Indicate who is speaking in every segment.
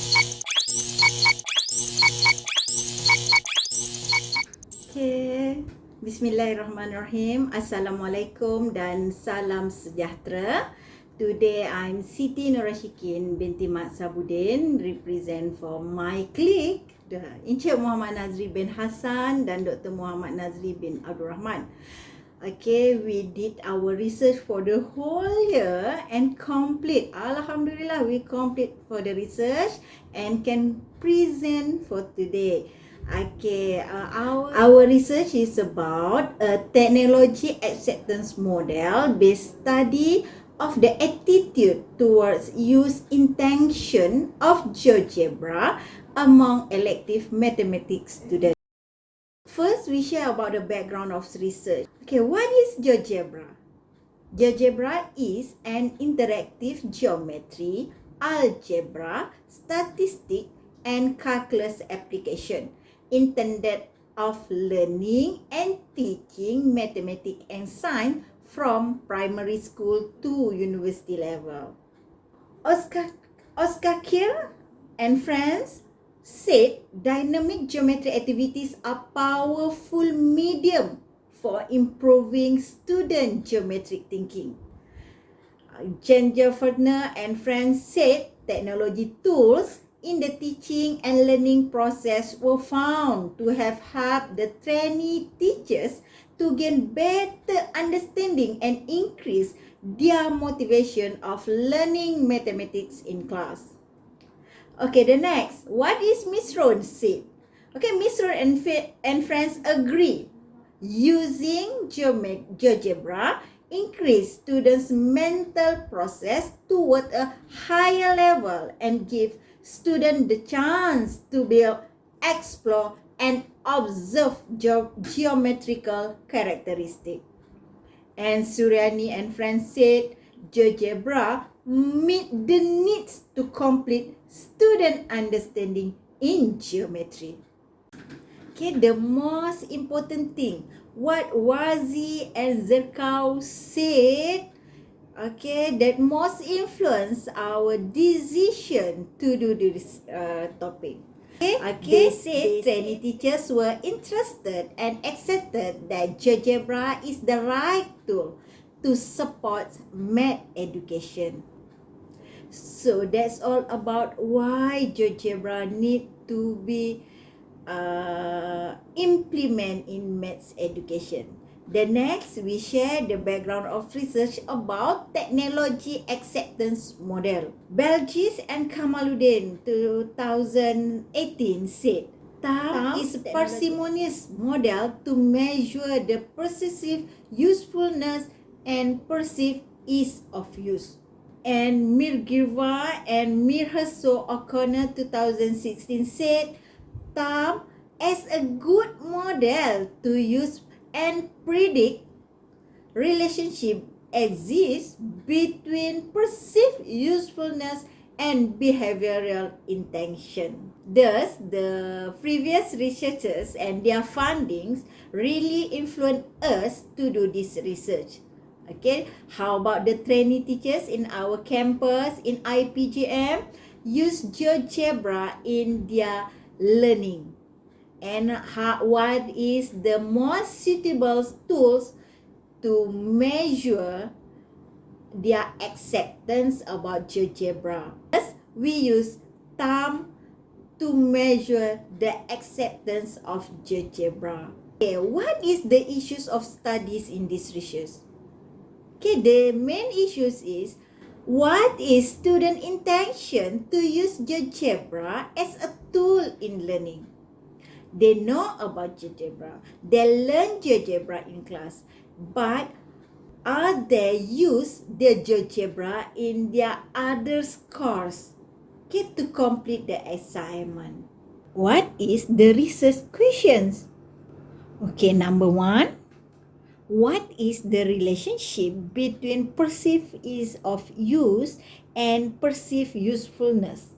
Speaker 1: Okay. Bismillahirrahmanirrahim. Assalamualaikum dan salam sejahtera. Today I'm Siti Nurashikin binti Mat Sabudin, represent for my clique, the Encik Muhammad Nazri bin Hassan dan Dr. Muhammad Nazri bin Abdul Rahman. Okay, we did our research for the whole year and complete. Alhamdulillah, we complete for the research and can present for today. Okay, our research is about a technology acceptance model based study of the attitude towards use intention of GeoGebra among elective mathematics students. First, we share about the background of research. Okay, what is GeoGebra? GeoGebra is an interactive geometry, algebra, statistic, and calculus application intended of learning and teaching mathematics and science from primary school to university level. Oscar Kier and friends said dynamic geometry activities are powerful medium for improving student geometric thinking. Ginger Ferdner and friends said technology tools in the teaching and learning process were found to have helped the trainee teachers to gain better understanding and increase their motivation of learning mathematics in class. Okay, the next. What is Miss Ron said? Okay, Miss Ron and friends agree. Using GeoGebra increase students' mental process toward a higher level and give students the chance to build, explore, and observe geometrical characteristics. And Suryani and friends said GeoGebra meet the needs to complete student understanding in geometry. Okay, the most important thing, what Wazi and Zerkau said, okay, that most influence our decision to do this topic. Okay, they said trainee teachers were interested and accepted that GeoGebra is the right tool to support math education. So that's all about why GeoGebra need to be implement in maths education. The next, we share the background of research about technology acceptance model. Belgis and Kamaluddin 2018 said, TAM is a parsimonious model to measure the perceived usefulness and perceived ease of use. And Mirgirva and Mirhaso O'Connor 2016 said, TAM as a good model to use and predict relationship exists between perceived usefulness and behavioral intention. Thus, the previous researchers and their findings really influenced us to do this research. Okay, how about the trainee teachers in our campus in IPGM use GeoGebra in their learning? And what is the most suitable tools to measure their acceptance about GeoGebra? Yes, we use TAM to measure the acceptance of GeoGebra. Okay, what is the issues of studies in this research? Okay, the main issues is what is student intention to use GeoGebra as a tool in learning? They know about GeoGebra. They learn GeoGebra in class. But are they use the GeoGebra in their other course? Okay, to complete the assignment. What is the research questions? Okay, number 1. What is the relationship between perceived ease of use and perceived usefulness?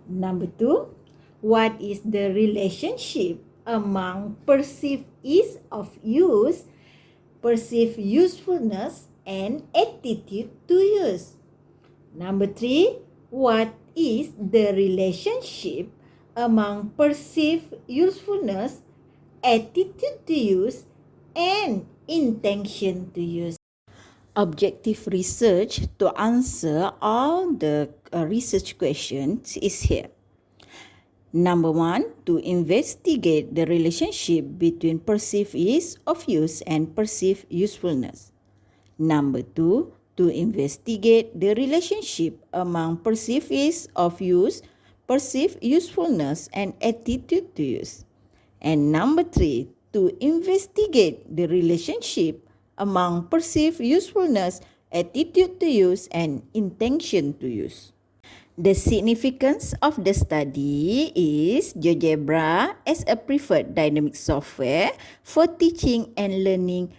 Speaker 1: Number 2. What is the relationship among perceived ease of use, perceived usefulness, and attitude to use? Number 3. What is the relationship among perceived usefulness, attitude to use, and intention to use. Objective research to answer all the research questions is here. Number 1, to investigate the relationship between perceived ease of use and perceived usefulness. Number 2, to investigate the relationship among perceived ease of use, perceived usefulness, and attitude to use. And number 3, to investigate the relationship among perceived usefulness, attitude to use, and intention to use. The significance of the study is GeoGebra as a preferred dynamic software for teaching and learning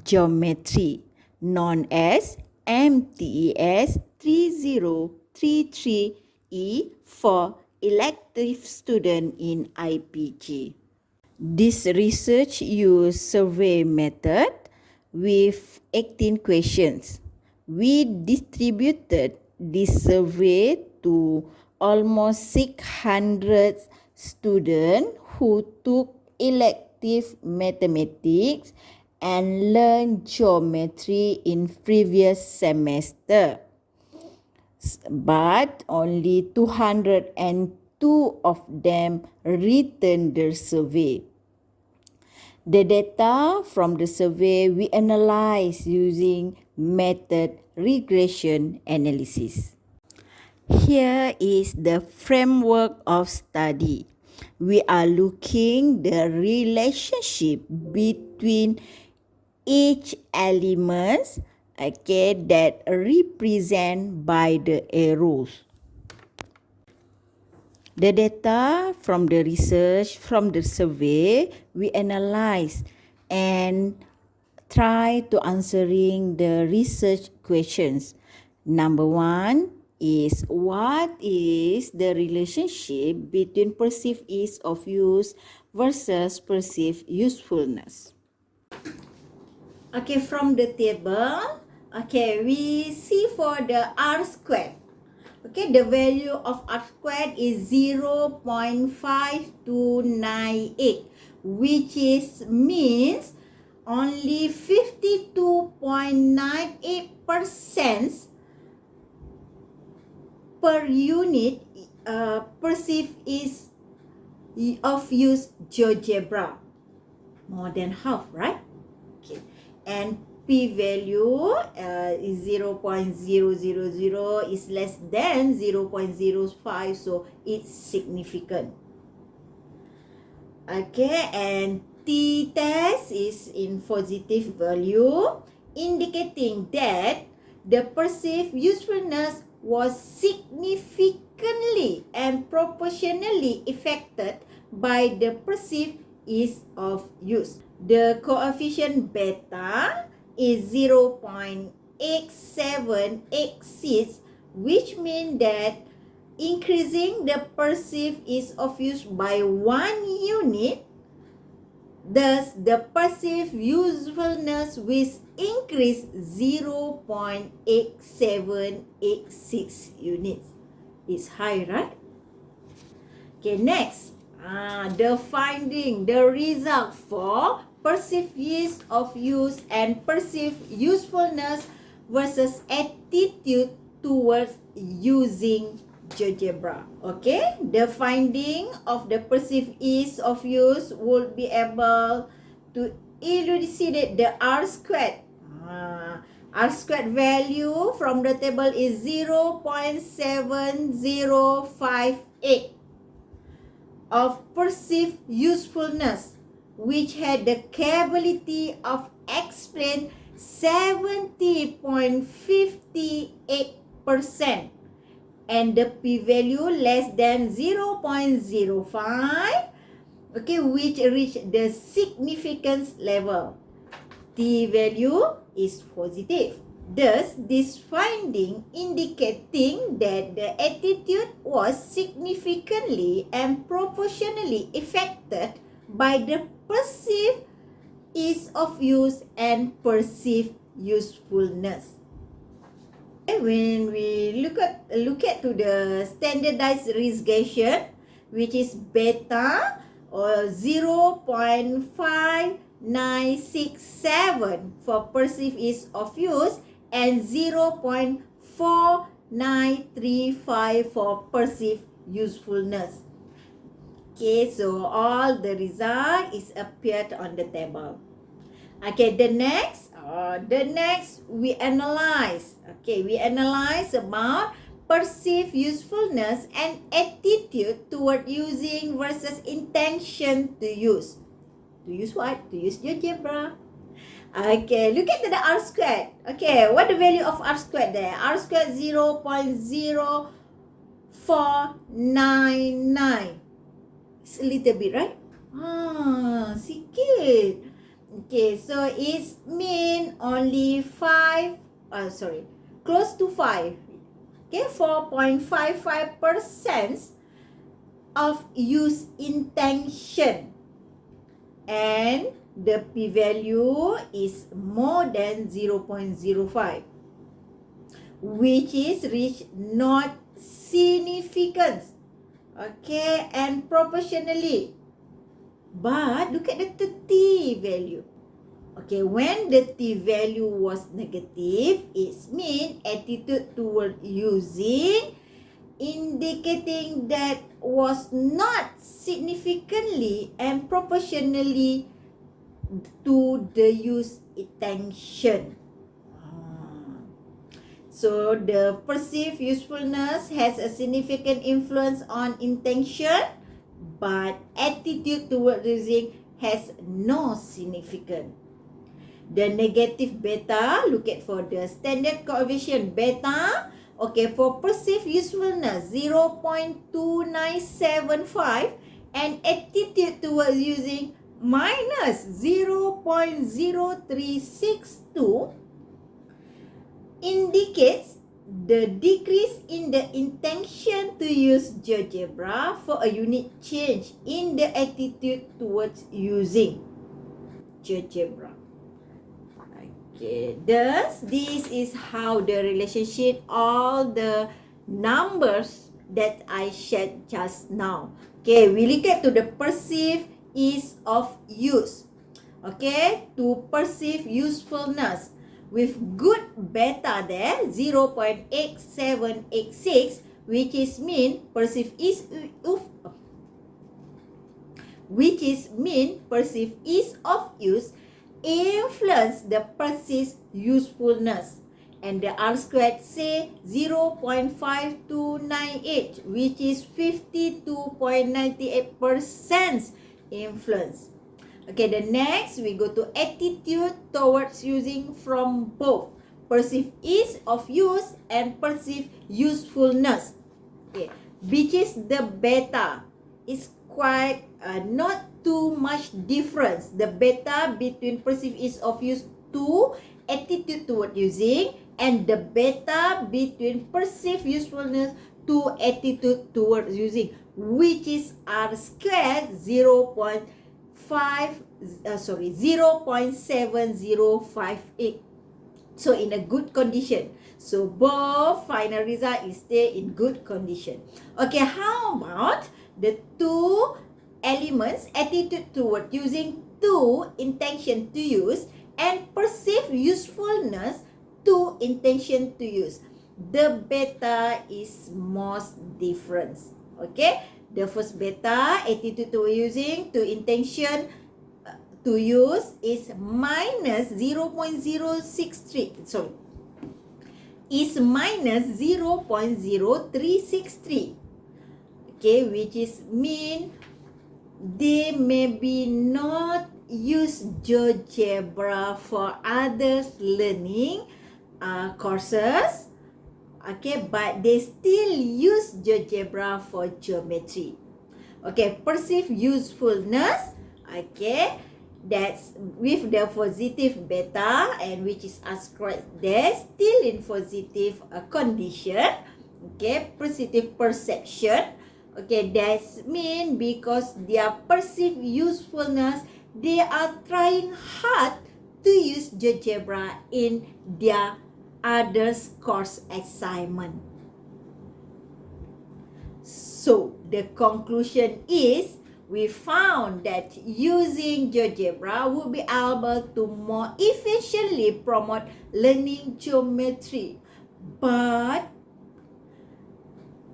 Speaker 1: geometry, known as MTES 3033E for elective student in IPG. This research used survey method with 18 questions. We distributed this survey to almost 600 students who took elective mathematics and learned geometry in previous semester. But only 202 of them returned their survey. The data from the survey we analyze using method regression analysis. Here is the framework of study. We are looking the relationship between each elements that represent by the arrows. The data from the research, from the survey, we analyze and try to answering the research questions. Number 1 is, what is the relationship between perceived ease of use versus perceived usefulness? Okay, from the table, we see for the R squared. Okay, the value of R squared is 0.5298, which means only 52.98% per unit perceived ease of use GeoGebra. More than half, right? Okay, and p-value is 0.000, is less than 0.05, so it's significant. Okay, and t-test is in positive value, indicating that the perceived usefulness was significantly and proportionally affected by the perceived ease of use. The coefficient beta is 0.8786, which means that increasing the perceived ease of use by 1 unit, thus the perceived usefulness will increase 0.8786 units. It's high, right? Okay, next, the finding, the result for perceived ease of use and perceived usefulness versus attitude towards using GeoGebra. Okay, the finding of the perceived ease of use would be able to elucidate the R squared. R squared value from the table is 0.7058 of perceived usefulness, which had the capability of explain 70.58%, and the p-value less than 0.05, okay, which reached the significance level. T-value is positive. Thus, this finding indicating that the attitude was significantly and proportionally affected by the perceived ease of use and perceived usefulness. when we look at to the standardized regression, which is beta or 0.5967 for perceived ease of use and 0.4935 for perceived usefulness. Okay, so all the result is appeared on the table. Okay, the next we analyze. Okay, we analyze about perceived usefulness and attitude toward using versus intention to use. To use what? To use GeoGebra. Okay, look at the R squared. Okay, what the value of R squared there? R squared 0.0499. It's a little bit, right? Sikit. Okay, so it's mean only 5, close to 5. Okay, 4.55% of use intention. And the p-value is more than 0.05, which is reached not significant. Okay, and proportionally. But look at the t value. Okay, when the t value was negative, it means attitude toward using, indicating that was not significantly and proportionally to the use intention. So the perceived usefulness has a significant influence on intention, but attitude toward using has no significance. The negative beta, look at for the standard coefficient beta. Okay, for perceived usefulness 0.2975 and attitude towards using minus 0.0362 indicates the decrease in the intention to use GeoGebra for a unique change in the attitude towards using GeoGebra. Okay, thus this is how the relationship, all the numbers that I shared just now. Okay, we look at to the perceived ease of use. Okay, to perceive usefulness. With good beta there, 0.8786, which is mean perceived ease of use, influence the perceived usefulness. And the R squared say 0.5298, which is 52.98% influence. Okay, the next we go to attitude towards using from both perceived ease of use and perceived usefulness. Okay, which is the beta. It's quite not too much difference. The beta between perceived ease of use to attitude toward using and the beta between perceived usefulness to attitude towards using, which is R squared 0.7058. So in a good condition. So both final result is stay in good condition. Okay, how about the two elements, attitude toward using to intention to use and perceived usefulness to intention to use? The beta is most difference. Okay, the first beta, attitude to using to intention to use, is minus 0.063. Sorry, is minus 0.0363. Okay, which is mean they may be not use GeoGebra for others learning courses. Okay, but they still use GeoGebra for geometry. Okay, perceived usefulness. Okay, that's with the positive beta and which is ascribed there, still in positive condition. Okay, positive perception. Okay, that's mean because their perceived usefulness, they are trying hard to use GeoGebra in their others' course assignment. So, the conclusion is we found that using GeoGebra would be able to more efficiently promote learning geometry. But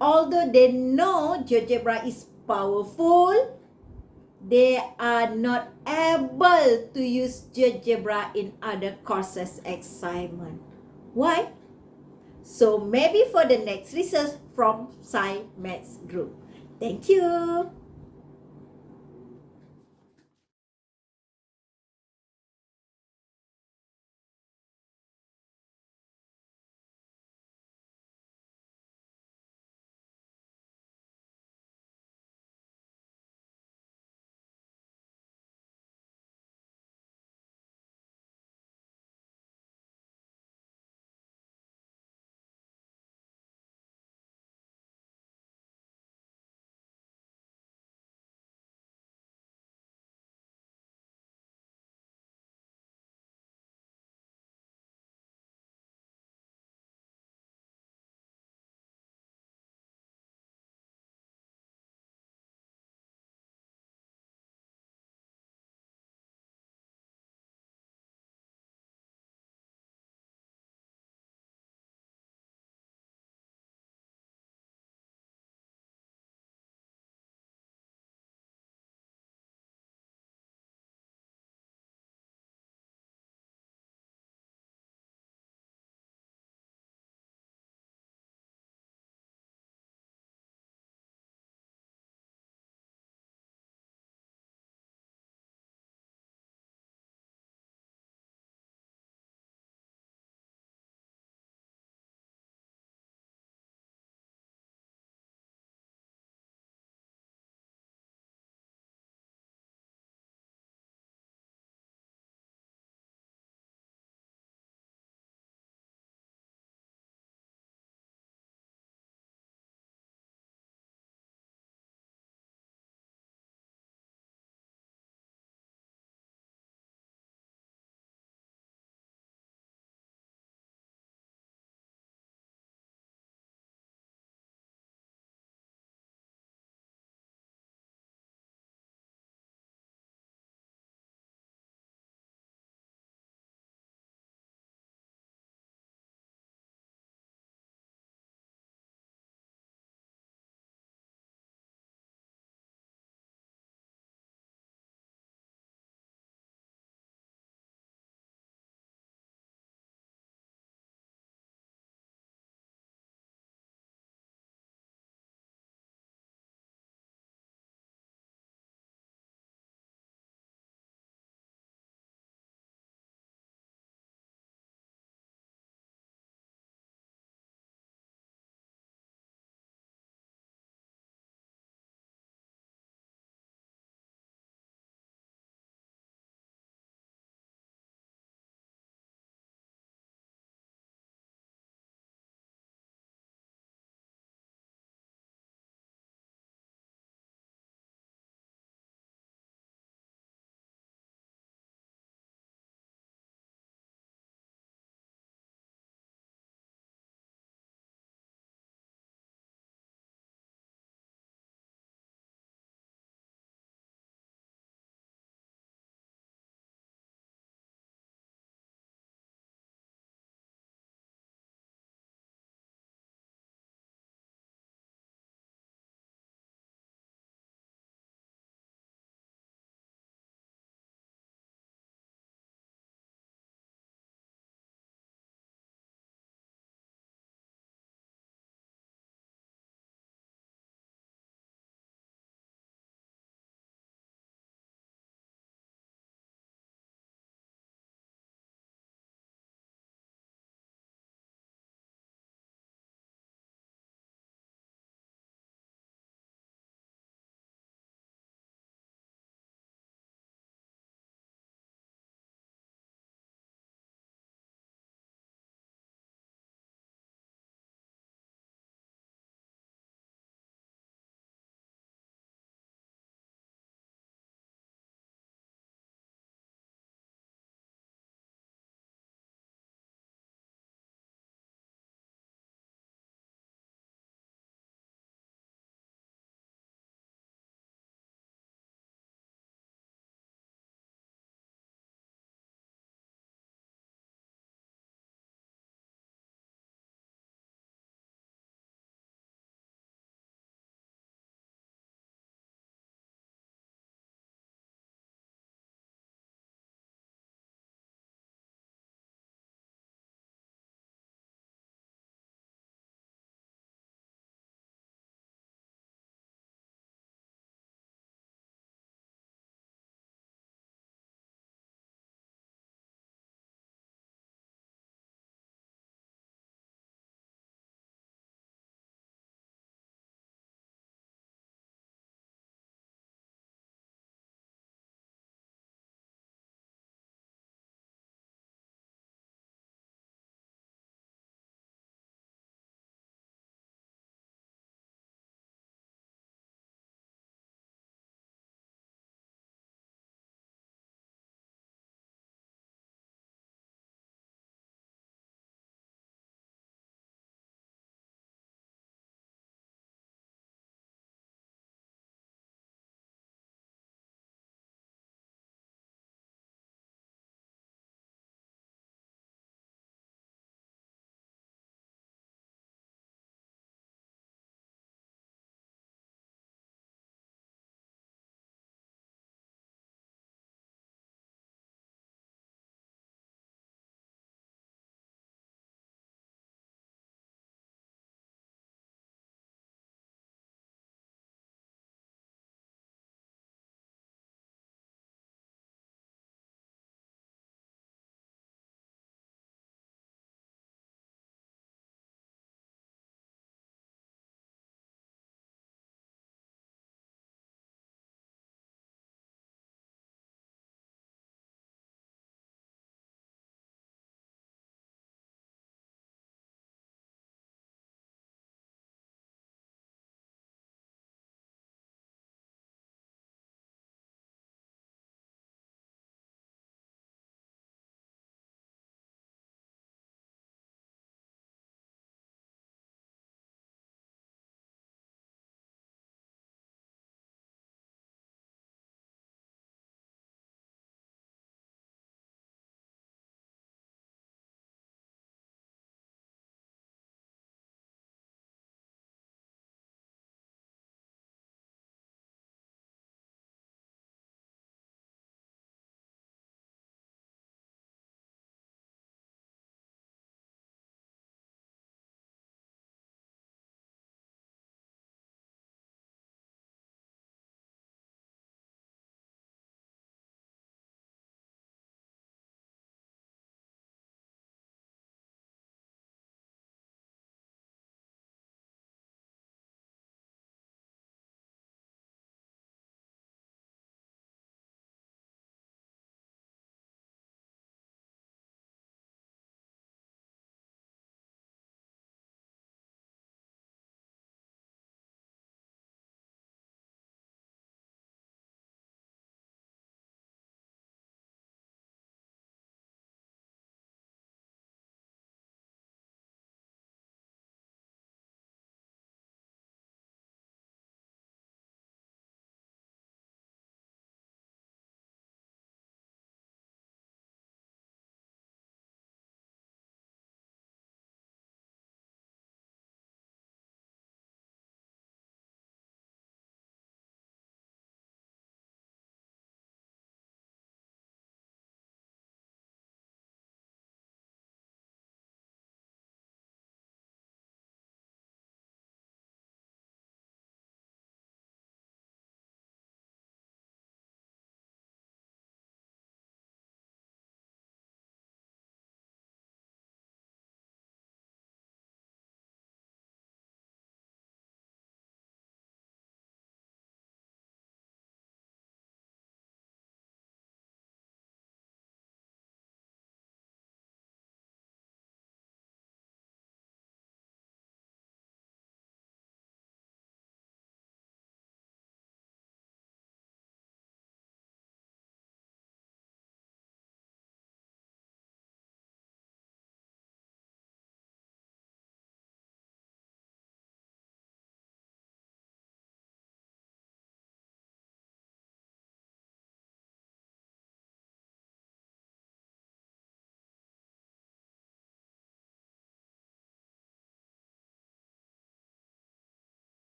Speaker 1: although they know GeoGebra is powerful, they are not able to use GeoGebra in other courses assignment. Why? So maybe for the next research from Sci Maths group. Thank you.